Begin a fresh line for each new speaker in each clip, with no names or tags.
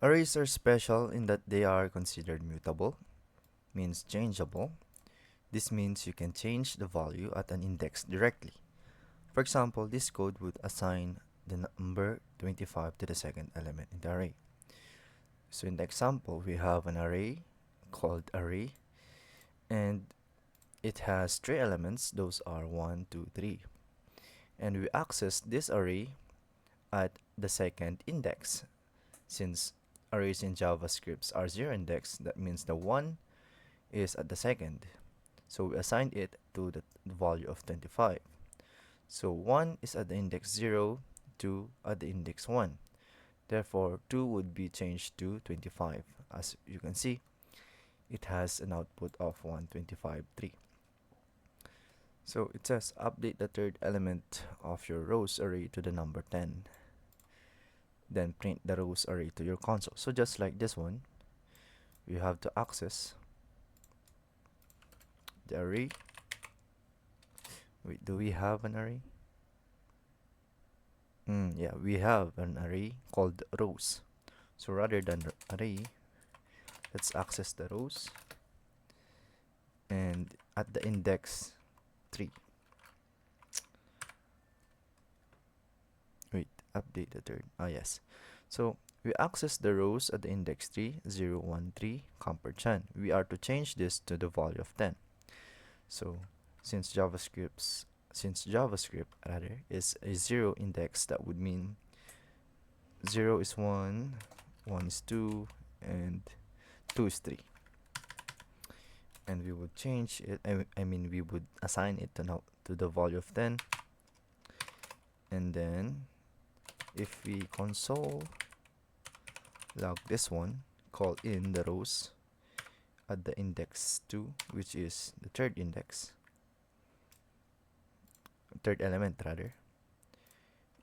Arrays are special in that they are considered mutable, means changeable. This means you can change the value at an index directly. For example, this code would assign the number 25 to the second element in the array. So in the example, we have an array called array, and it has three elements. Those are 1, 2, 3. And we access this array at the second index. Since arrays in JavaScript are zero index, that means the 1 is at the second. So we assign it to the value of 25. So 1 is at the index 0, 2 at the index 1. Therefore, 2 would be changed to 25. As you can see, it has an output of 125, 3. So it says update the third element of your rows array to the number 10. Then print the rows array to your console. So just like this one, you have to access the array. Wait, do we have an array? Yeah, we have an array called rows. So rather than array, let's access the rows, and at the index 3. Wait, update the third. Yes. So we access the rows at the index 3, 0, 1, 3, ampersand. We are to change this to the value of 10. So since JavaScript rather is a zero index, that would mean 0 is 1, 1 is 2, and 2 is 3. And we would change it, I mean we would assign it to the value of 10. And then if we console log this one, call in the rows at the index 2, which is the third element rather,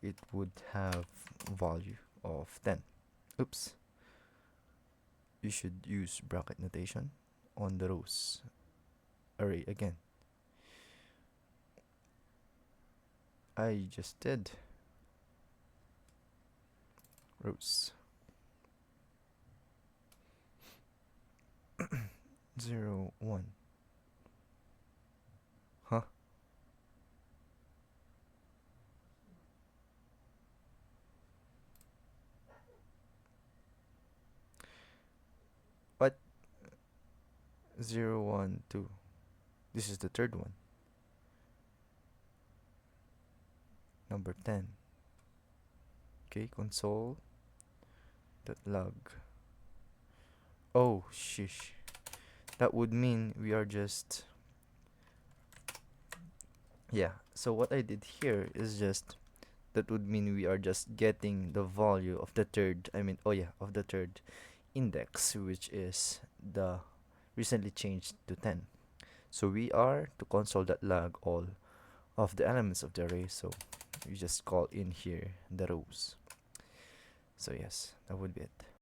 it would have value of 10. Oops. You should use bracket notation on the rows array again. I just did rows 0, 1. Huh? What? 0, 1, 2. This is the third one. Number 10. Okay, console dot log. Oh, shish. That would mean we are just, yeah. So what I did here is just, that would mean we are just getting the value of the third, of the third index, which is the recently changed to 10. So we are to console.log all of the elements of the array. So we just call in here the rows. So yes, that would be it.